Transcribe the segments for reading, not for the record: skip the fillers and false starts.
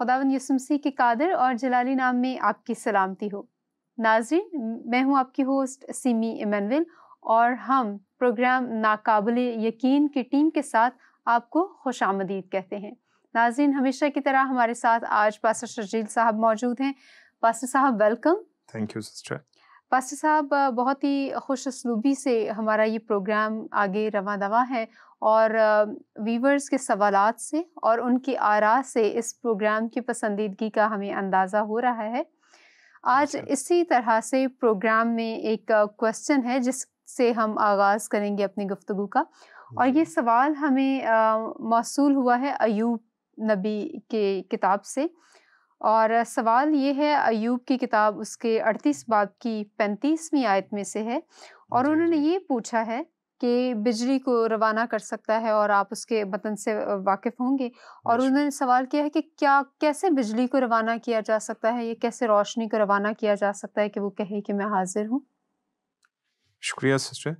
खुदावंद यीशु मसीह के कादिर और जलाली नाम में आपकी सलामती हो। नाज़रीन, मैं हूं आपकी होस्ट सिमी इमैनुअल और हम प्रोग्राम नाकाबिले यकीन की टीम के साथ आपको खुशामदीद कहते हैं। नाज़रीन, हमेशा की तरह हमारे साथ आज पास्टर शर्जील साहब मौजूद हैं। पास्टर साहब, welcome. Thank you sister. Pastor साहब, बहुत ही खुश असलूबी से हमारा ये प्रोग्राम आगे रवां दवा है और वीवर्स के सवालात से और उनकी आरा से इस प्रोग्राम की पसंदीदगी का हमें अंदाज़ा हो रहा है। आज इसी तरह से प्रोग्राम में एक क्वेश्चन है जिससे हम आगाज़ करेंगे अपनी गुफ्तगू का, और ये सवाल हमें मौसूल हुआ है अय्यूब नबी के किताब से। और सवाल ये है अय्यूब की किताब उसके 38 बाब की 35वीं आयत में से है, और उन्होंने ये पूछा है कि बिजली को रवाना कर सकता है, और आप उसके मतन से वाकिफ होंगे। और उन्होंने सवाल किया है कि कैसे बिजली को रवाना किया जा सकता है, ये कैसे रोशनी को रवाना किया जा सकता है कि वो कहे कि मैं हाजिर हूँ। शुक्रिया सिस्टर,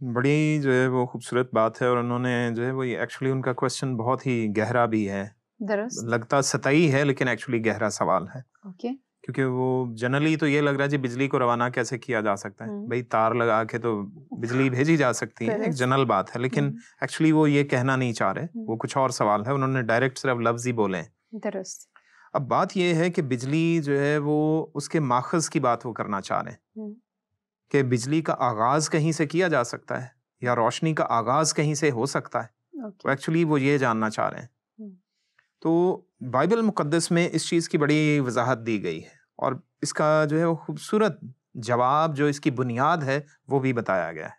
बड़ी जो है वो खूबसूरत बात है, और उन्होंने जो है वो एक्चुअली उनका क्वेश्चन बहुत ही गहरा भी है। लगता सतही है लेकिन एक्चुअली गहरा सवाल है। क्योंकि वो जनरली तो ये लग रहा है जी बिजली को रवाना कैसे किया जा सकता है, भाई तार लगा के तो बिजली भेजी जा सकती है, एक जनरल बात है। लेकिन एक्चुअली वो ये कहना नहीं चाह रहे, वो कुछ और सवाल है। उन्होंने डायरेक्ट सिर्फ लफ्ज ही बोले। अब बात ये है कि बिजली जो है वो उसके माखज की बात वो करना चाह रहे हैं कि बिजली का आगाज कहीं से किया जा सकता है या रोशनी का आगाज कहीं से हो सकता है। तो एक्चुअली वो ये जानना चाह रहे हैं। तो बाइबल मुकद्दस में इस चीज़ की बड़ी वजाहत दी गई है, और इसका जो है वो खूबसूरत जवाब जो इसकी बुनियाद है वो भी बताया गया है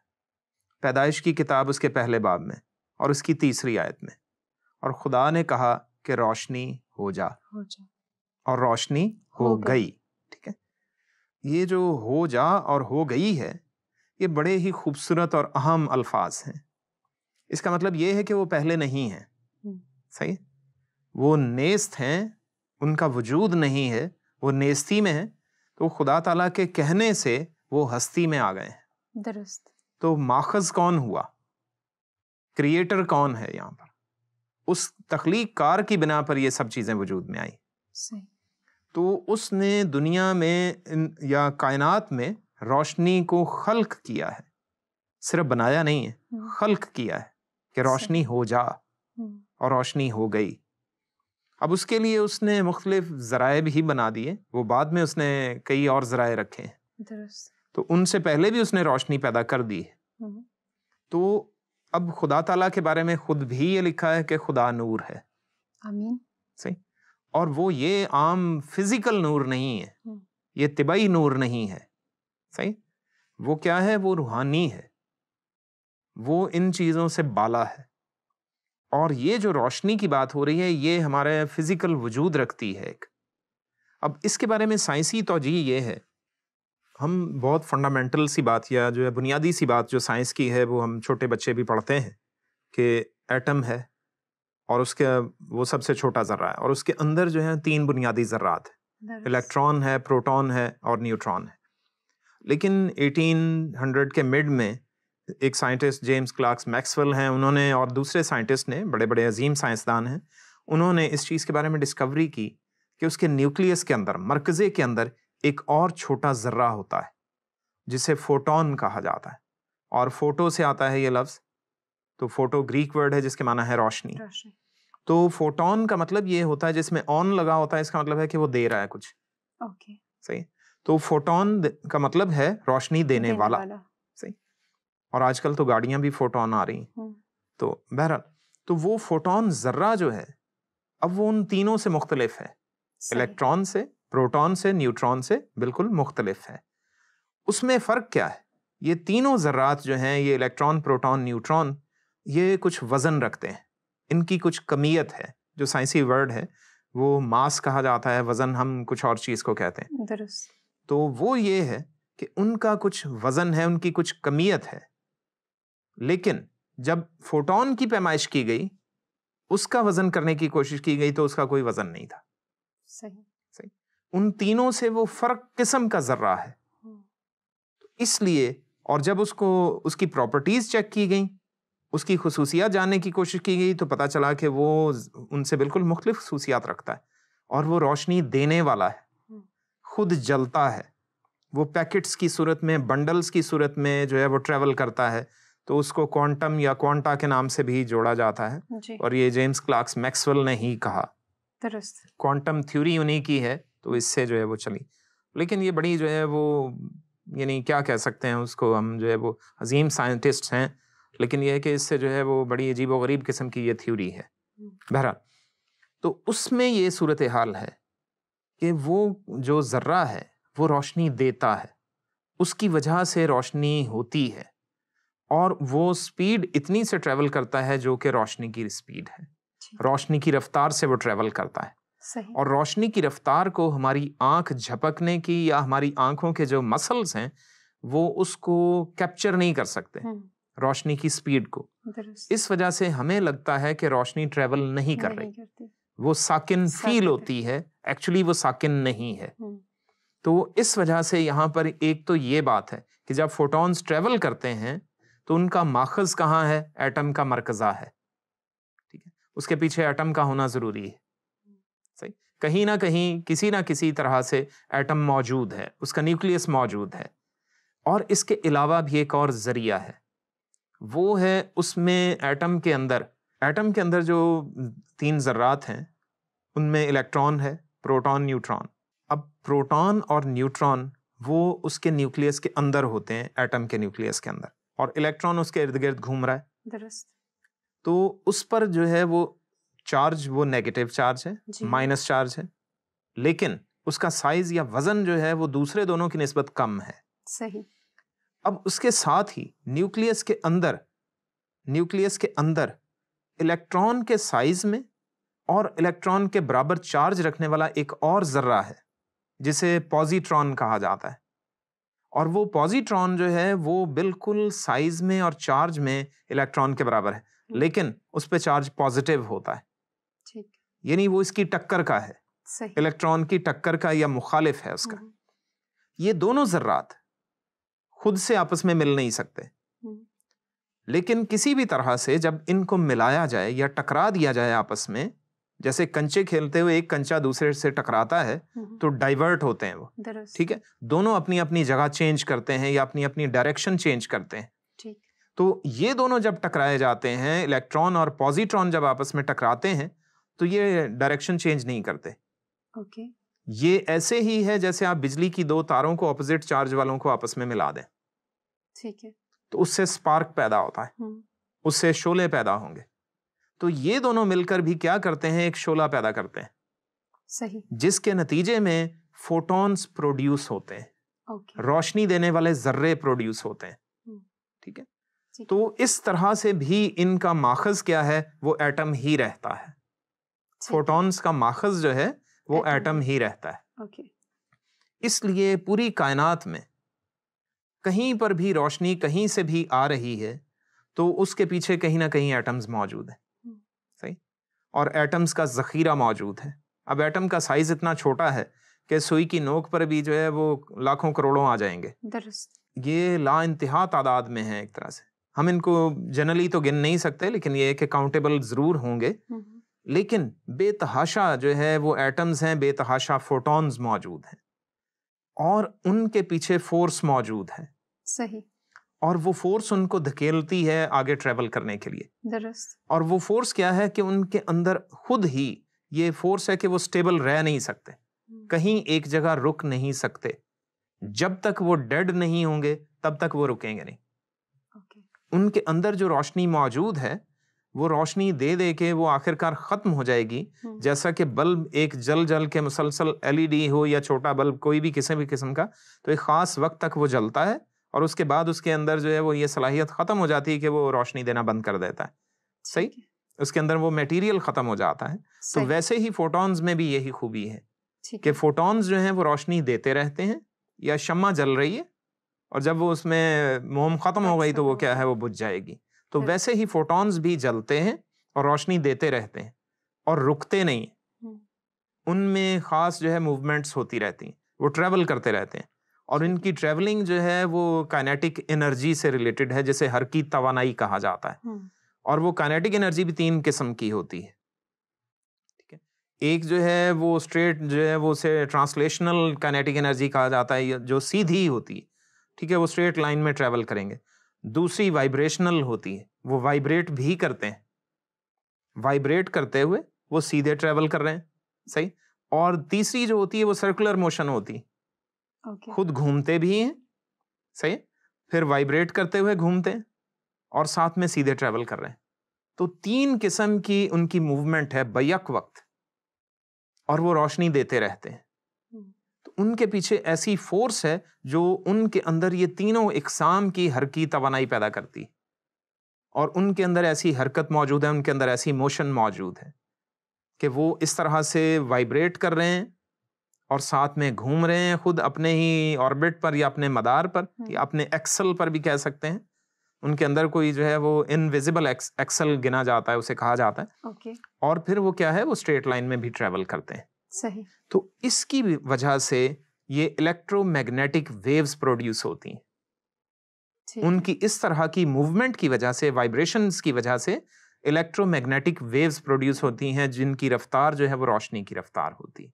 पैदाइश की किताब उसके पहले बाब में और उसकी 3री आयत में। और खुदा ने कहा कि रोशनी हो जा, और रोशनी हो गई। ठीक है, ये जो हो जा और हो गई है, ये बड़े ही खूबसूरत और अहम अल्फाज हैं। इसका मतलब ये है कि वो पहले नहीं है। सही, वो नेस्त हैं, उनका वजूद नहीं है, वो नेस्ती में है। तो खुदा ताला के कहने से वो हस्ती में आ गए हैं। दुरुस्त। तो माखज कौन हुआ, क्रिएटर कौन है यहाँ पर, उस तख्लीक कार की बिना पर ये सब चीजें वजूद में आई। सही। तो उसने दुनिया में या कायनात में रोशनी को खल्क किया है, सिर्फ बनाया नहीं है, खल्क किया है कि रोशनी हो जा, और रोशनी हो गई। अब उसके लिए उसने मुख्तलिफ ज़राए भी बना दिए, वो बाद में उसने कई और ज़राए रखे हैं। तो उनसे पहले भी उसने रोशनी पैदा कर दी है। तो अब खुदा ताला के बारे में खुद भी ये लिखा है कि खुदा नूर है। आमीन। सही। और वो ये आम फिजिकल नूर नहीं है, ये तिबाई नूर नहीं है। सही। वो क्या है, वो रूहानी है, वो इन चीज़ों से बाला है। और ये जो रोशनी की बात हो रही है, ये हमारे फिजिकल वजूद रखती है एक। अब इसके बारे में साइंसी तौजीह ये है, हम बहुत फंडामेंटल सी बात या जो है बुनियादी सी बात जो साइंस की है वो हम छोटे बच्चे भी पढ़ते हैं कि एटम है और उसके वो सबसे छोटा ज़र्रा है, और उसके अंदर जो है 3 बुनियादी ज़र्रात है, इलेक्ट्रॉन है, प्रोटॉन है और न्यूट्रॉन है। लेकिन 1800 के मिड में एक साइंटिस्ट जेम्स क्लार्क मैक्सवेल हैं, उन्होंने और दूसरे साइंटिस्ट ने, बड़े बड़े अजीम साइंसदान हैं, उन्होंने इस चीज़ के बारे में डिस्कवरी की कि उसके न्यूक्लियस के अंदर, मरकज़े के अंदर एक और छोटा ज़र्रा होता है जिसे फोटोन कहा जाता है। और फोटो से आता है ये लफ्ज़, तो फोटो ग्रीक वर्ड है जिसके माना है रोशनी। तो फोटोन का मतलब ये होता है जिसमें ऑन लगा होता है, इसका मतलब है कि वो दे रहा है कुछ। सही। तो फोटोन का मतलब है रोशनी देने वाला। सही। और आजकल तो गाड़ियां भी फोटोन आ रही हैं। तो बहरहाल, तो वो फोटोन जर्रा जो है, अब वो उन तीनों से मुख्तलिफ है, इलेक्ट्रॉन से, प्रोटॉन से, न्यूट्रॉन से बिल्कुल मुख्तलिफ है। उसमें फ़र्क क्या है, ये तीनों ज़र्रात जो हैं, ये इलेक्ट्रॉन, प्रोटॉन, न्यूट्रॉन, ये कुछ वज़न रखते हैं, इनकी कुछ कमियत है, जो साइंसी वर्ड है वो मास कहा जाता है, वज़न हम कुछ और चीज़ को कहते हैं। तो वो ये है कि उनका कुछ वज़न है, उनकी कुछ कमियत है। लेकिन जब फोटोन की पैमाइश की गई, उसका वजन करने की कोशिश की गई, तो उसका कोई वजन नहीं था। सही। सही। उन तीनों से वो फर्क किस्म का जर्रा है। तो इसलिए, और जब उसको उसकी प्रॉपर्टीज चेक की गई, उसकी खुसूसियात जानने की कोशिश की गई, तो पता चला कि वो उनसे बिल्कुल मुख्तलिफ खुसूसियात रखता है। और वो रोशनी देने वाला है, खुद जलता है, वो पैकेट्स की सूरत में, बंडल्स की सूरत में जो है वो ट्रेवल करता है, तो उसको क्वांटम या क्वांटा के नाम से भी जोड़ा जाता है जी। और ये जेम्स क्लार्क मैक्सवेल ने ही कहा। क्वांटम थ्योरी उन्हीं की है, तो इससे जो है वो चली। लेकिन ये बड़ी जो है वो, यानी क्या कह सकते हैं उसको हम, जो है वो अजीम साइंटिस्ट हैं, लेकिन ये है कि इससे जो है वो बड़ी अजीब व गरीब किस्म की ये थ्योरी है। बहरहाल, तो उसमें ये सूरत हाल है कि वो जो जर्रा है वो रोशनी देता है, उसकी वजह से रोशनी होती है, और वो स्पीड इतनी से ट्रेवल करता है जो कि रोशनी की स्पीड है, रोशनी की रफ्तार से वो ट्रेवल करता है। सही। और रोशनी की रफ्तार को हमारी आंख झपकने की या हमारी आंखों के जो मसल्स हैं वो उसको कैप्चर नहीं कर सकते, रोशनी की स्पीड को। इस वजह से हमें लगता है कि रोशनी ट्रेवल नहीं कर रही, वो साकिन फील होती है, एक्चुअली वो साकिन नहीं है। तो इस वजह से यहाँ पर एक तो ये बात है कि जब फोटॉन्स ट्रेवल करते हैं तो उनका माखज कहाँ है? एटम का मरकज़ा है, ठीक है, उसके पीछे एटम का होना जरूरी है। सही, कहीं ना कहीं किसी ना किसी तरह से एटम मौजूद है, उसका न्यूक्लियस मौजूद है। और इसके अलावा भी एक और जरिया है, वो है उसमें एटम के अंदर जो 3 ज़र्रात हैं उनमें इलेक्ट्रॉन है, प्रोटॉन, न्यूट्रॉन। अब प्रोटॉन और न्यूट्रॉन वो उसके न्यूक्लियस के अंदर होते हैं, एटम के न्यूक्लियस के अंदर, और इलेक्ट्रॉन उसके इर्द गिर्द घूम रहा है। तो उस पर जो है वो चार्ज, वो नेगेटिव चार्ज है, माइनस चार्ज है, लेकिन उसका साइज या वजन जो है वो दूसरे दोनों की निस्बत कम है। सही। अब उसके साथ ही न्यूक्लियस के अंदर इलेक्ट्रॉन के साइज में और इलेक्ट्रॉन के बराबर चार्ज रखने वाला एक और जर्रा है जिसे पॉजिट्रॉन कहा जाता है। और वो पॉजिट्रॉन जो है वो बिल्कुल साइज में और चार्ज में इलेक्ट्रॉन के बराबर है, लेकिन उस पे चार्ज पॉजिटिव होता है, ठीक, यानी वो इसकी टक्कर का है। सही। इलेक्ट्रॉन की टक्कर का या मुखालिफ है उसका। ये दोनों जर्रात खुद से आपस में मिल नहीं सकते, लेकिन किसी भी तरह से जब इनको मिलाया जाए या टकरा दिया जाए आपस में, जैसे कंचे खेलते हुए एक कंचा दूसरे से टकराता है तो डाइवर्ट होते हैं वो, ठीक है, दोनों अपनी अपनी जगह चेंज करते हैं या अपनी अपनी डायरेक्शन चेंज करते हैं। ठीक। तो ये दोनों जब टकराए जाते हैं, इलेक्ट्रॉन और पॉजिट्रॉन जब आपस में टकराते हैं तो ये डायरेक्शन चेंज नहीं करते। ओके। ये ऐसे ही है जैसे आप बिजली की 2 तारों को ऑपोजिट चार्ज वालों को आपस में मिला दें, ठीक है, तो उससे स्पार्क पैदा होता है, उससे शोले पैदा होंगे। तो ये दोनों मिलकर भी क्या करते हैं? एक शोला पैदा करते हैं, सही, जिसके नतीजे में फोटॉन्स प्रोड्यूस होते हैं, रोशनी देने वाले जर्रे प्रोड्यूस होते हैं, ठीक है। तो इस तरह से भी इनका माखज क्या है? वो एटम ही रहता है। फोटॉन्स का माखज जो है वो एटम ही रहता है। इसलिए पूरी कायनात में कहीं पर भी रोशनी कहीं से भी आ रही है तो उसके पीछे कहीं ना कहीं एटम्स मौजूद है, सही, और एटम्स का जखीरा मौजूद है। अब एटम का साइज इतना छोटा है कि सुई की नोक पर भी जो है वो लाखों करोड़ों आ जाएंगे। ये ला इंतहा तादाद में है। एक तरह से हम इनको जनरली तो गिन नहीं सकते, लेकिन ये कि काउंटेबल जरूर होंगे। लेकिन बेतहाशा जो है वो एटम्स हैं, बेतहाशा फोटॉन्स मौजूद हैं और उनके पीछे फोर्स मौजूद है, सही, और वो फोर्स उनको धकेलती है आगे ट्रेवल करने के लिए। दुरुस्त। और वो फोर्स क्या है कि उनके अंदर खुद ही ये फोर्स है कि वो स्टेबल रह नहीं सकते, कहीं एक जगह रुक नहीं सकते। जब तक वो डेड नहीं होंगे तब तक वो रुकेंगे नहीं। उनके अंदर जो रोशनी मौजूद है वो रोशनी दे दे के वो आखिरकार खत्म हो जाएगी। जैसा कि बल्ब एक जल जल के मुसलसल एलईडी हो या छोटा बल्ब कोई भी किसी भी किस्म का, तो एक खास वक्त तक वो जलता है और उसके बाद उसके अंदर जो है वो ये सलाहियत खत्म हो जाती है कि वो रोशनी देना बंद कर देता है। सही, उसके अंदर वो मटेरियल खत्म हो जाता है। तो वैसे ही फोटॉन्स में भी यही खूबी है कि फोटॉन्स जो हैं वो रोशनी देते रहते हैं, या शम्मा जल रही है और जब वो उसमें मोम खत्म हो गई तो वो क्या है, वो बुझ जाएगी। तो वैसे ही फोटॉन्स भी जलते हैं और रोशनी देते रहते हैं और रुकते नहीं। उनमें खास जो है मूवमेंट्स होती रहती हैं, वो ट्रेवल करते रहते हैं और इनकी ट्रेवलिंग जो है वो काइनेटिक एनर्जी से रिलेटेड है, जिसे हरकी तवानाई कहा जाता है। और वो काइनेटिक एनर्जी भी 3 किस्म की होती है, ठीक है। एक जो है वो स्ट्रेट जो है वो से ट्रांसलेशनल काइनेटिक एनर्जी कहा जाता है, जो सीधी होती है, ठीक है, वो स्ट्रेट लाइन में ट्रेवल करेंगे। दूसरी वाइब्रेशनल होती है, वो वाइब्रेट भी करते हैं, वाइब्रेट करते हुए वो सीधे ट्रेवल कर रहे हैं, सही। और तीसरी जो होती है वो सर्कुलर मोशन होती है, खुद घूमते भी हैं, सही, फिर वाइब्रेट करते हुए घूमते हैं और साथ में सीधे ट्रेवल कर रहे हैं। तो 3 किस्म की उनकी मूवमेंट है बैक वक्त, और वो रोशनी देते रहते हैं। तो उनके पीछे ऐसी फोर्स है जो उनके अंदर ये तीनों इकसाम की हरकी तवानाई पैदा करती है, और उनके अंदर ऐसी हरकत मौजूद है, उनके अंदर ऐसी मोशन मौजूद है कि वो इस तरह से वाइब्रेट कर रहे हैं और साथ में घूम रहे हैं, खुद अपने ही ऑर्बिट पर या अपने मदार पर या अपने एक्सल पर भी कह सकते हैं। उनके अंदर कोई जो है वो इनविजिबल एक्सल गिना जाता है, उसे कहा जाता है। और फिर वो क्या है, वो स्ट्रेट लाइन में भी ट्रेवल करते हैं। सही। तो इसकी वजह से ये इलेक्ट्रोमैग्नेटिक वेव्स प्रोड्यूस होती हैं। उनकी इस तरह की मूवमेंट की वजह से, वाइब्रेशंस की वजह से इलेक्ट्रोमैग्नेटिक वेव्स प्रोड्यूस होती हैं, जिनकी रफ्तार जो है वो रोशनी की रफ्तार होती है।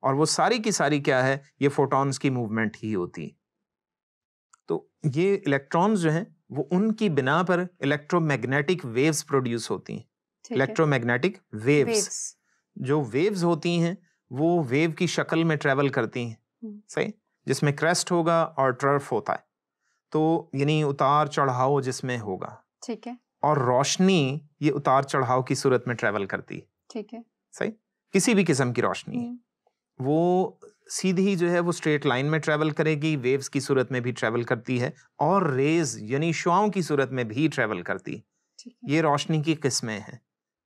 और वो सारी की सारी क्या है, ये फोटॉन्स की मूवमेंट ही होती है। तो ये इलेक्ट्रॉन्स जो हैं वो उनकी बिना पर इलेक्ट्रोमैग्नेटिक वेव्स प्रोड्यूस होती हैं। इलेक्ट्रोमैग्नेटिक वेव्स, जो वेव्स होती हैं वो वेव की शक्ल में ट्रेवल करती हैं, सही, जिसमें क्रेस्ट होगा और ट्रफ होता है, तो यानी उतार चढ़ाव जिसमें होगा, ठीक है। और रोशनी ये उतार चढ़ाव की सूरत में ट्रेवल करती है, ठीक है, सही। किसी भी किस्म की रोशनी है वो सीधी जो है वो स्ट्रेट लाइन में ट्रेवल करेगी, वेव्स की सूरत में भी ट्रेवल करती है, और रेज यानी शुआओं की सूरत में भी ट्रेवल करती है। ये रोशनी की किस्में हैं,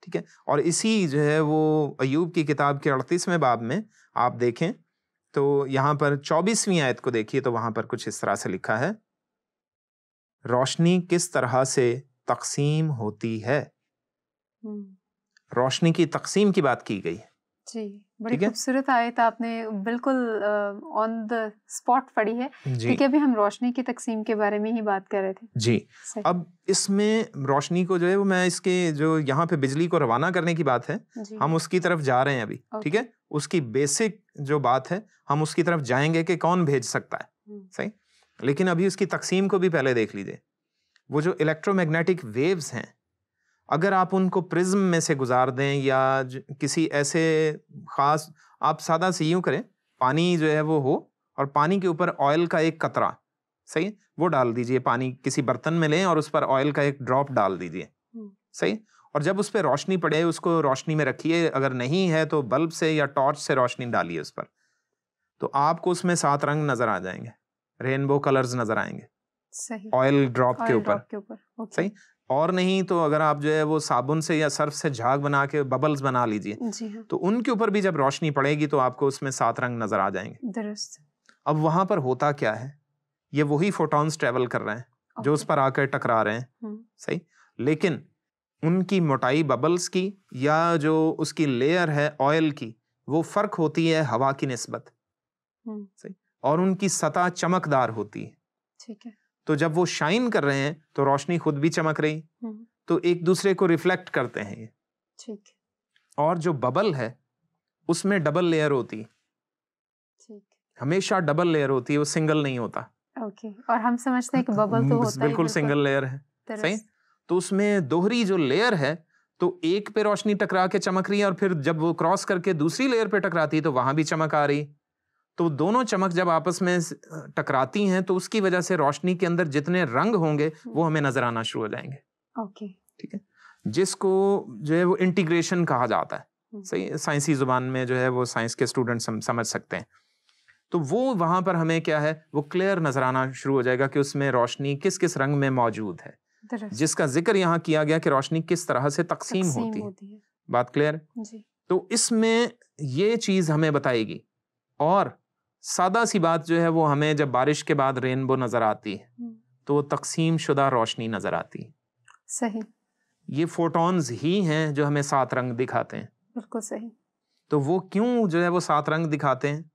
ठीक है। और इसी जो है वो अय्यूब की किताब के 38वें बाब में आप देखें तो यहाँ पर 24वीं आयत को देखिए, तो वहां पर कुछ इस तरह से लिखा है, रोशनी किस तरह से तकसीम होती है। रोशनी की तकसीम की बात की गई है जी। बड़ी खूबसूरत आयत आपने बिल्कुल ऑन द स्पॉट पढ़ी है, क्योंकि अभी हम रोशनी की तकसीम के बारे में ही बात कर रहे थे जी। अब इसमें रोशनी को जो है वो मैं इसके जो यहाँ पे बिजली को रवाना करने की बात है, हम उसकी तरफ जा रहे हैं अभी, ठीक है। उसकी बेसिक जो बात है हम उसकी तरफ जाएंगे कि कौन भेज सकता है, सही। लेकिन अभी उसकी तकसीम को भी पहले देख लीजिए। वो जो इलेक्ट्रोमैग्नेटिक वेव्स हैं, अगर आप उनको प्रिज्म में से गुजार दें या किसी ऐसे खास, आप सादा से यूं करें, पानी जो है वो हो और पानी के ऊपर ऑयल का एक कतरा, सही, वो डाल दीजिए, पानी किसी बर्तन में लें और उस पर ऑयल का एक ड्रॉप डाल दीजिए, सही। और जब उस पर रोशनी पड़े उसको रोशनी में रखिए, अगर नहीं है तो बल्ब से या टॉर्च से रोशनी डालिए उस पर, तो आपको उसमें 7 रंग नजर आ जाएंगे, रेनबो कलर्स नजर आएंगे, सही, ऑयल ड्रॉप के ऊपर, सही। और नहीं तो अगर आप जो है वो साबुन से या सर्फ से झाग बना के बबल्स बना लीजिए, तो उनके ऊपर भी जब रोशनी पड़ेगी तो आपको उसमें 7 रंग नजर आ जाएंगे। दुरुस्त। अब वहां पर होता क्या है, ये वही फोटॉन्स ट्रेवल कर रहे हैं जो उस पर आकर टकरा रहे हैं, सही। लेकिन उनकी मोटाई बबल्स की या जो उसकी लेयर है ऑयल की, वो फर्क होती है हवा की निस्बत, सही। और उनकी सतह चमकदार होती है, ठीक है। तो जब वो शाइन कर रहे हैं तो रोशनी खुद भी चमक रही, तो एक दूसरे को रिफ्लेक्ट करते हैं ये, ठीक। और जो बबल है उसमें डबल लेयर होती, ठीक, हमेशा डबल लेयर होती है, वो सिंगल नहीं होता। ओके। और हम समझते हैं कि बबल तो होता है बिल्कुल सिंगल लेयर है, सही। तो उसमें दोहरी जो लेयर है, तो एक पे रोशनी टकरा के चमक रही है और फिर जब वो क्रॉस करके दूसरी लेयर पे टकराती है तो वहां भी चमक आ रही। तो दोनों चमक जब आपस में टकराती हैं तो उसकी वजह से रोशनी के अंदर जितने रंग होंगे वो हमें नजर आना शुरू हो जाएंगे, ओके, ठीक है। जिसको जो है वो इंटीग्रेशन कहा जाता है, सही। साइंसी जुबान में जो है वो साइंस के स्टूडेंट समझ सकते हैं। तो वो वहां पर हमें क्या है, वो क्लियर नजर आना शुरू हो जाएगा कि उसमें रोशनी किस किस रंग में मौजूद है, जिसका जिक्र यहाँ किया गया कि रोशनी किस तरह से तकसीम होती है। बात क्लियर जी। तो इसमें ये चीज हमें बताएगी। और सादा सी बात जो है वो हमें जब बारिश के बाद रेनबो नजर आती है तो वो तकसीम शुदा रोशनी नजर आती है, सही। ये फोटॉन्स ही हैं जो हमें 7 रंग दिखाते हैं, बिल्कुल सही। तो वो क्यों जो है वो 7 रंग दिखाते हैं,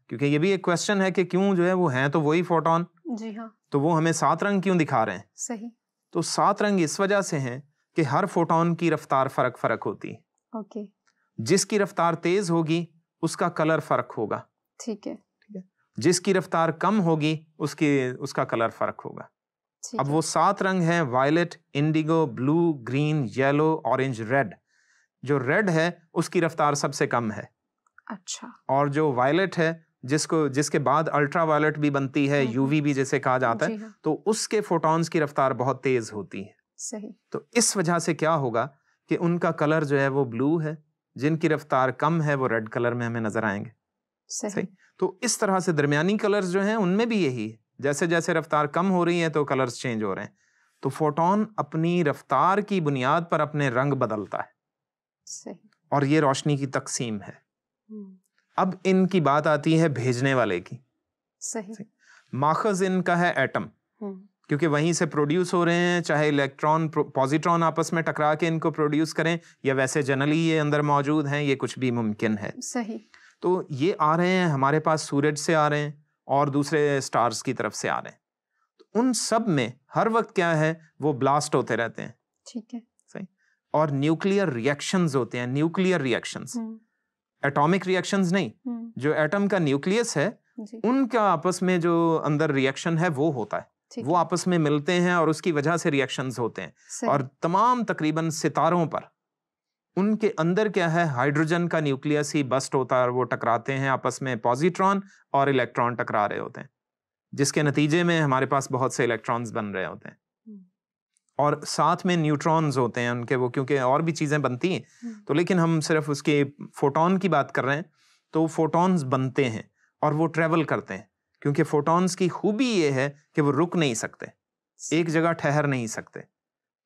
क्योंकि ये भी एक क्वेश्चन है कि क्यों जो है वो हैं तो वही फोटॉन, जी हाँ, तो वो हमें 7 रंग क्यों दिखा रहे हैं। सही। तो 7 रंग इस वजह से हैं कि हर फोटॉन की रफ्तार फर्क होती है। ओके। जिसकी रफ्तार तेज होगी उसका कलर फर्क होगा। ठीक है। जिसकी रफ्तार कम होगी उसका कलर फर्क होगा। अब वो 7 रंग हैं, violet, indigo, blue, green, yellow, orange, red. जो रेड है उसकी रफ्तार सबसे कम है। अच्छा। और जो वायलेट है जिसके बाद अल्ट्रा वायलेट भी बनती है, यूवी भी जैसे कहा जाता है, हाँ। तो उसके फोटॉन्स की रफ्तार बहुत तेज होती है। सही। तो इस वजह से क्या होगा कि उनका कलर जो है वो ब्लू है, जिनकी रफ्तार कम है वो रेड कलर में हमें नजर आएंगे। सही। तो इस तरह से दरमियानी कलर्स जो हैं उनमें भी यही है, जैसे जैसे रफ्तार कम हो रही है तो कलर्स चेंज हो रहे हैं। तो फोटोन अपनी रफ्तार की बुनियाद पर अपने रंग बदलता है। सही। और ये रोशनी की तकसीम है। अब इनकी बात आती है भेजने वाले की। सही। माखज इनका है एटम, क्योंकि वहीं से प्रोड्यूस हो रहे हैं, चाहे इलेक्ट्रॉन पॉजिट्रॉन आपस में टकरा के इनको प्रोड्यूस करें या वैसे जनरली ये अंदर मौजूद हैं, ये कुछ भी मुमकिन है। सही। तो ये आ रहे हैं हमारे पास, सूरज से आ रहे हैं और दूसरे स्टार्स की तरफ से आ रहे हैं। तो उन सब में हर वक्त क्या है, वो ब्लास्ट होते रहते हैं। ठीक है। सही। और न्यूक्लियर रिएक्शंस होते हैं, न्यूक्लियर रिएक्शंस, एटॉमिक रिएक्शंस नहीं। जो एटम का न्यूक्लियस है उनका आपस में जो अंदर रिएक्शन है वो होता है, वो आपस में मिलते हैं और उसकी वजह से रिएक्शंस होते हैं। और तमाम तकरीबन सितारों पर उनके अंदर क्या है, हाइड्रोजन का न्यूक्लियस ही बस्ट होता है और वो टकराते हैं आपस में, पॉजिट्रॉन और इलेक्ट्रॉन टकरा रहे होते हैं, जिसके नतीजे में हमारे पास बहुत से इलेक्ट्रॉन्स बन रहे होते हैं। और साथ में न्यूट्रॉन्स होते हैं उनके, वो क्योंकि और भी चीजें बनती हैं तो, लेकिन हम सिर्फ उसके फोटोन की बात कर रहे हैं। तो फोटॉन्स बनते हैं और वो ट्रेवल करते हैं, क्योंकि फोटॉन्स की खूबी ये है कि वो रुक नहीं सकते, एक जगह ठहर नहीं सकते।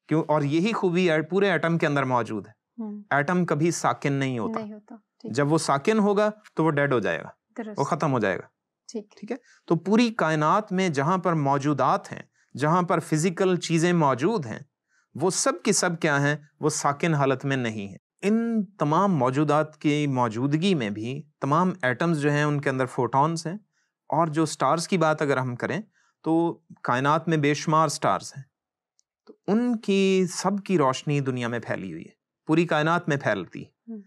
क्यों? और यही खूबी पूरे एटम के अंदर मौजूद है। एटम कभी साकिन नहीं होता। जब वो साकिन होगा तो वो डेड हो जाएगा, वो खत्म हो जाएगा। ठीक है। तो पूरी कायनात में जहां पर मौजूदात हैं, जहां पर फिजिकल चीजें मौजूद हैं, वो सब की सब क्या हैं, वो साकिन हालत में नहीं है। इन तमाम मौजूदात की मौजूदगी में भी तमाम एटम्स जो हैं उनके अंदर फोटॉन्स हैं। और जो स्टार्स की बात अगर हम करें तो कायनात में बेशुमार स्टार्स हैं, तो उनकी सबकी रोशनी दुनिया में फैली हुई है, पूरी कायनात में फैलती है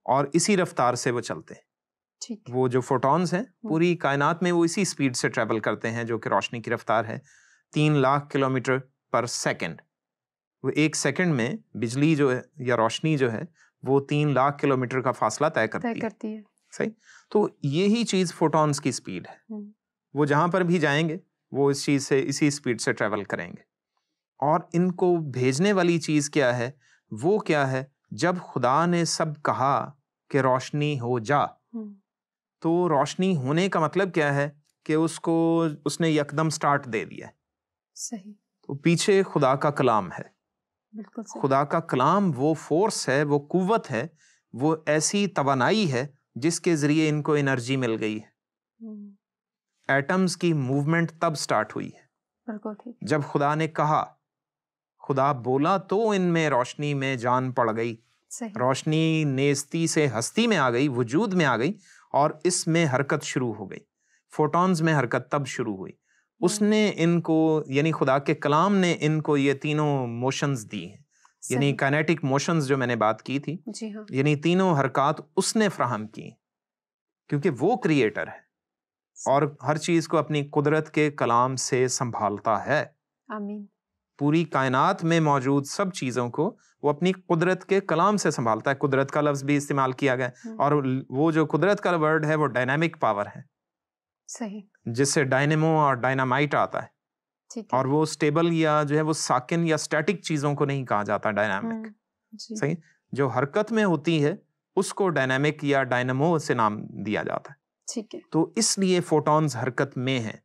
और इसी रफ्तार से वो चलते हैं। वो जो फोटॉन्स हैं पूरी कायनात में वो इसी स्पीड से ट्रेवल करते हैं, जो कि रोशनी की रफ्तार है 3 लाख किलोमीटर पर सेकंड। वो 1 सेकंड में बिजली जो है या रोशनी जो है वो 3 लाख किलोमीटर का फासला तय करती है। सही। तो यही चीज फोटॉन्स की स्पीड है। वो जहां पर भी जाएंगे वो इस चीज से, इसी स्पीड से ट्रेवल करेंगे। और इनको भेजने वाली चीज क्या है, वो क्या है, जब खुदा ने सब कहा कि रोशनी हो जा, तो रोशनी होने का मतलब क्या है कि उसने यकदम स्टार्ट दे दिया। सही। तो पीछे खुदा का कलाम है। बिल्कुल सही। खुदा का कलाम वो फोर्स है, वो कुव्वत है, वो ऐसी तवानाई है जिसके जरिए इनको एनर्जी मिल गई है। एटम्स की मूवमेंट तब स्टार्ट हुई है। बिल्कुल ठीक। जब खुदा ने कहा, खुदा बोला तो इनमें रोशनी में जान पड़ गई। सही। रोशनी नेस्ती से हस्ती में आ गई, वजूद में आ गई और इसमें हरकत शुरू हो गई। फोटॉन्स में हरकत तब शुरू हुई। उसने इनको, यानी खुदा के कलाम ने इनको ये तीनों मोशंस दी हैं, यानी काइनेटिक मोशंस जो मैंने बात की थी। जी हाँ। यानी तीनों हरकत उसने फराहम की, क्योंकि वो क्रिएटर है और हर चीज को अपनी कुदरत के कलाम से संभालता है। आमीन। पूरी कायनात में मौजूद सब चीजों को वो अपनी कुदरत के कलाम से संभालता है। कुदरत का लफ्ज भी इस्तेमाल किया गया और वो जो कुदरत का वर्ड है वो डायनामिक पावर है। सही। जिससे डायनेमो और डायनामाइट आता है। ठीक है। और वो स्टेबल या जो है वो साकिन या स्टैटिक चीजों को नहीं कहा जाता, डायनामिक। सही। जो हरकत में होती है उसको डायनामिक या डायनेमो से नाम दिया जाता है। ठीक है। तो इसलिए फोटॉन्स हरकत में हैं,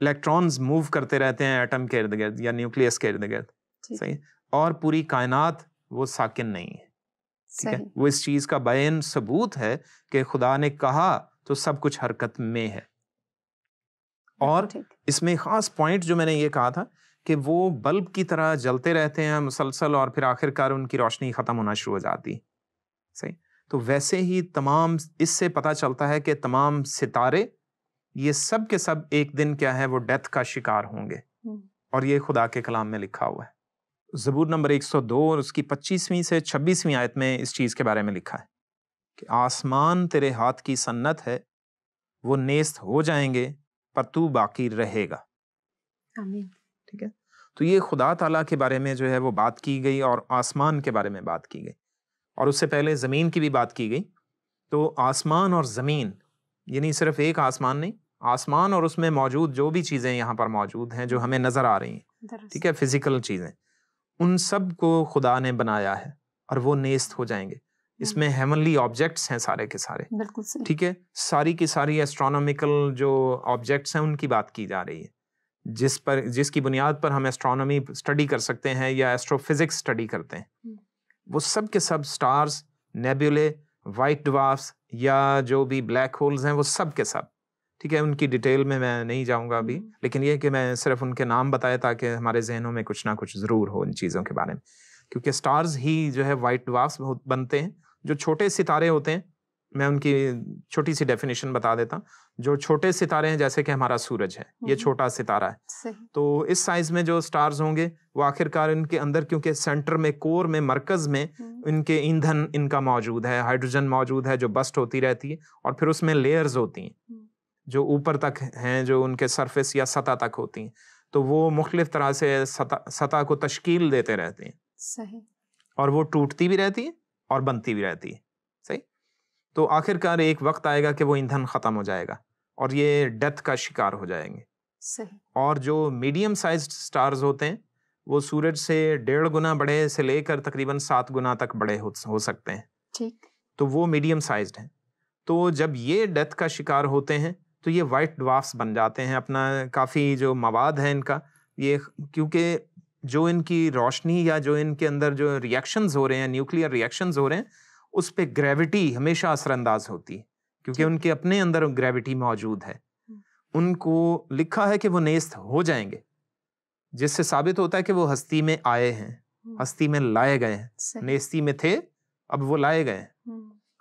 इलेक्ट्रॉन्स मूव करते रहते हैं एटम के इर्द गिर्द या न्यूक्लियस के इर्द गिर्द। सही। और पूरी कायनात वो साकिन नहीं है। ठीक है। वो इस चीज का बयान सबूत है कि खुदा ने कहा तो सब कुछ हरकत में है। और इसमें खास पॉइंट जो मैंने ये कहा था कि वो बल्ब की तरह जलते रहते हैं मुसलसल और फिर आखिरकार उनकी रोशनी खत्म होना शुरू हो जाती। सही। तो वैसे ही तमाम, इससे पता चलता है कि तमाम सितारे ये सब के सब एक दिन क्या है, वो डेथ का शिकार होंगे। और ये खुदा के कलाम में लिखा हुआ है। ज़बूर नंबर 102 और उसकी 25वीं से 26वीं आयत में इस चीज के बारे में लिखा है। कि आसमान तेरे हाथ की सन्नत है, वो नेस्त हो जाएंगे पर तू बाकी रहेगा। आमीन। ठीक है, तो ये खुदा ताला के बारे में जो है वो बात की गई और आसमान के बारे में बात की गई, और उससे पहले ज़मीन की भी बात की गई। तो आसमान और ज़मीन यानी सिर्फ एक आसमान नहीं, आसमान और उसमें मौजूद जो भी चीज़ें यहाँ पर मौजूद हैं जो हमें नज़र आ रही हैं, ठीक है, फिजिकल चीज़ें, उन सब को खुदा ने बनाया है और वो नेस्त हो जाएंगे। इसमें हेवनली ऑब्जेक्ट्स हैं सारे के सारे, बिल्कुल सही। ठीक है, सारी की सारी एस्ट्रोनॉमिकल जो ऑब्जेक्ट्स हैं उनकी बात की जा रही है, जिसकी बुनियाद पर हम एस्ट्रोनॉमी स्टडी कर सकते हैं या एस्ट्रोफिजिक्स स्टडी करते हैं। वो सब के सब स्टार्स, नेबुले, वाइट ड्वार्फ्स या जो भी ब्लैक होल्स हैं, वो सब के सब, ठीक है, उनकी डिटेल में मैं नहीं जाऊंगा अभी, लेकिन ये कि मैं सिर्फ उनके नाम बताए ताकि हमारे जहनों में कुछ ना कुछ ज़रूर हो इन चीज़ों के बारे में, क्योंकि स्टार्स ही जो है वाइट ड्वार्फ्स बनते हैं। जो छोटे सितारे होते हैं, मैं उनकी छोटी सी डेफिनेशन बता देता हूँ। जो छोटे सितारे हैं, जैसे कि हमारा सूरज है, ये छोटा सितारा है, तो इस साइज में जो स्टार्स होंगे वो आखिरकार इनके अंदर, क्योंकि सेंटर में, कोर में, मरकज में इनके ईंधन इनका मौजूद है, हाइड्रोजन मौजूद है जो बस्ट होती रहती है, और फिर उसमें लेयर्स होती हैं जो ऊपर तक हैं, जो उनके सरफेस या सतह तक होती हैं, तो वो मुख्तलिफ तरह से सतह को तश्कील देते रहते हैं। सही। और वो टूटती भी रहती है और बनती भी रहती है। सही। तो आखिरकार एक वक्त आएगा कि वो ईंधन खत्म हो जाएगा और ये डेथ का शिकार हो जाएंगे। सही। और जो मीडियम साइज्ड स्टार्स होते हैं वो सूरज से 1.5 गुना बड़े से लेकर तकरीबन 7 गुना तक बड़े हो सकते हैं। ठीक। तो वो मीडियम साइज्ड हैं। तो जब ये डेथ का शिकार होते हैं तो ये वाइट ड्वार्फ्स बन जाते हैं। अपना काफ़ी जो मवाद है इनका, ये क्योंकि जो इनकी रोशनी या जो इनके अंदर जो रिएक्शंस हो रहे हैं, न्यूक्लियर रिएक्शंस हो रहे हैं, उस पे ग्रेविटी हमेशा असरअंदाज होती है, क्योंकि उनके अपने अंदर ग्रेविटी मौजूद है। उनको लिखा है कि वो नेस्त हो जाएंगे, जिससे साबित होता है कि वो हस्ती में आए हैं, हस्ती में लाए गए हैं। नेस्ती में थे, अब वो लाए गए,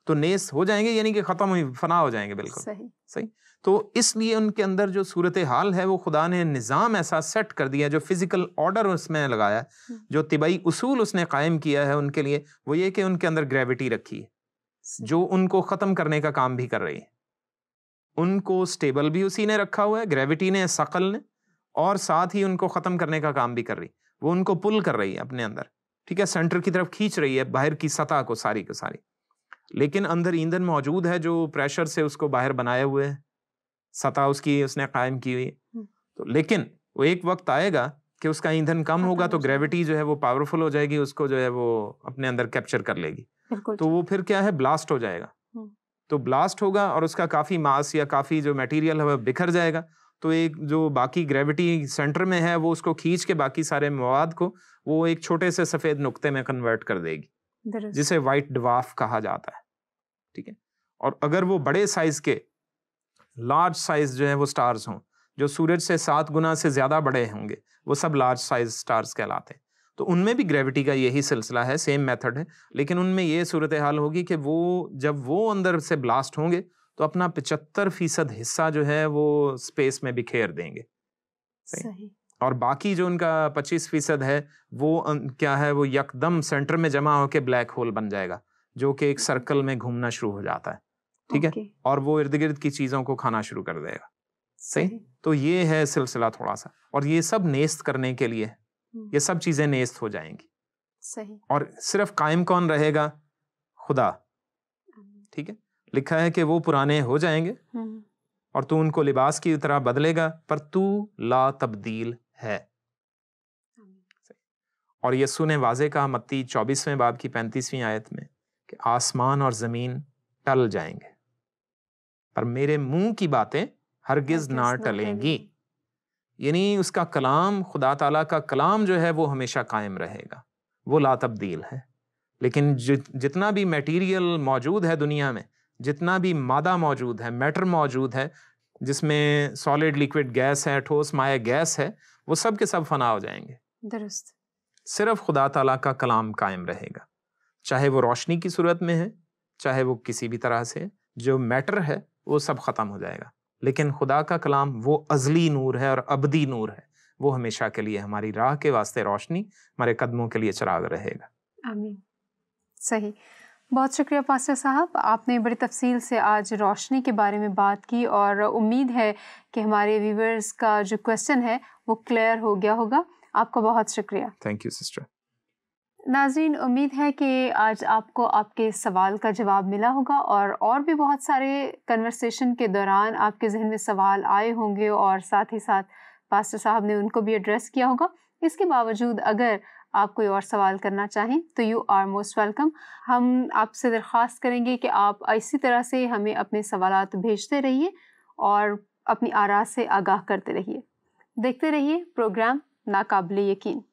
तो नेस्त हो जाएंगे यानी कि खत्म, फना हो जाएंगे। बिल्कुल सही। सही। तो इसलिए उनके अंदर जो सूरत हाल है वो खुदा ने निज़ाम ऐसा सेट कर दिया, जो फिजिकल ऑर्डर उसमें लगाया, जो तिबाई उसूल उसने कायम किया है उनके लिए, वो ये कि उनके अंदर ग्रेविटी रखी है जो उनको ख़त्म करने का काम भी कर रही है। उनको स्टेबल भी उसी ने रखा हुआ है, ग्रेविटी ने, सकल ने, और साथ ही उनको ख़त्म करने का काम भी कर रही। वो उनको पुल कर रही है अपने अंदर, ठीक है, सेंटर की तरफ खींच रही है, बाहर की सतह को सारी की सारी। लेकिन अंदर ईंधन मौजूद है जो प्रेशर से उसको बाहर बनाए हुए है, सतह उसकी उसने कायम की हुई। तो लेकिन वो एक वक्त आएगा कि उसका ईंधन कम होगा, तो ग्रेविटी जो है वो पावरफुल हो जाएगी, उसको जो है वो अपने अंदर कैप्चर कर लेगी। तो वो फिर क्या है, ब्लास्ट हो जाएगा। तो ब्लास्ट होगा और उसका काफी मास या काफी जो मटेरियल है वो बिखर जाएगा। तो एक जो बाकी ग्रेविटी सेंटर में है वो उसको खींच के बाकी सारे मवाद को वो एक छोटे से सफेद नुक्ते में कन्वर्ट कर देगी, जिसे व्हाइट ड्वार्फ कहा जाता है। ठीक है। और अगर वो बड़े साइज के, लार्ज साइज जो है वो स्टार्स हों, जो सूरज से 7 गुना से ज्यादा बड़े होंगे, वो सब लार्ज साइज स्टार्स कहलाते हैं। तो उनमें भी ग्रेविटी का यही सिलसिला है, सेम मेथड है, लेकिन उनमें ये सूरत हाल होगी कि वो जब वो अंदर से ब्लास्ट होंगे तो अपना 75% हिस्सा जो है वो स्पेस में बिखेर देंगे। सही। और बाकी जो उनका 25% है वो क्या है, वो यकदम सेंटर में जमा होकर ब्लैक होल बन जाएगा, जो कि एक सर्कल में घूमना शुरू हो जाता है। ठीक है। और वो इर्द गिर्द की चीजों को खाना शुरू कर देगा। सही। तो ये है सिलसिला थोड़ा सा, और ये सब नेस्त करने के लिए, ये सब चीजें नेस्त हो जाएंगी। सही। और सिर्फ कायम कौन रहेगा? खुदा। ठीक है। लिखा है कि वो पुराने हो जाएंगे और तू उनको लिबास की तरह बदलेगा, पर तू ला तब्दील है। और यीशु ने वाज़े कहा मत्ती 24वें बाब की 35वीं आयत में कि आसमान और जमीन टल जाएंगे पर मेरे मुंह की बातें हरगिज ना टलेंगी। यानी उसका कलाम, खुदा ताला का कलाम जो है वो हमेशा कायम रहेगा, वो ला तब्दील है। लेकिन जितना भी मटेरियल मौजूद है दुनिया में, जितना भी मादा मौजूद है, मैटर मौजूद है, जिसमें सॉलिड, लिक्विड, गैस है, ठोस, माया, गैस है, वो सब के सब फना हो जाएंगे। दुरुस्त। सिर्फ खुदा ताला का कलाम कायम रहेगा, चाहे वो रोशनी की सूरत में है, चाहे वो किसी भी तरह से, जो मैटर है वो सब खत्म हो जाएगा। लेकिन खुदा का कलाम वो अजली नूर है और अबदी नूर है, वो हमेशा के लिए हमारी राह के वास्ते रोशनी, हमारे कदमों के लिए चिराग रहेगा। आमीन। सही। बहुत शुक्रिया पास्टर साहब, आपने बड़ी तफसील से आज रोशनी के बारे में बात की और उम्मीद है कि हमारे व्यूवर्स का जो क्वेश्चन है वो क्लियर हो गया होगा। आपका बहुत शुक्रिया। Thank you sister. नाज़रीन, उम्मीद है कि आज आपको आपके सवाल का जवाब मिला होगा और भी बहुत सारे कन्वर्सेशन के दौरान आपके जहन में सवाल आए होंगे और साथ ही साथ पास्टर साहब ने उनको भी एड्रेस किया होगा। इसके बावजूद अगर आप कोई और सवाल करना चाहें तो यू आर मोस्ट वेलकम। हम आपसे दरख्वास्त करेंगे कि आप इसी तरह से हमें अपने सवालात भेजते रहिए और अपनी आरा से आगाह करते रहिए। देखते रहिए प्रोग्राम नाकाबिले यकीन।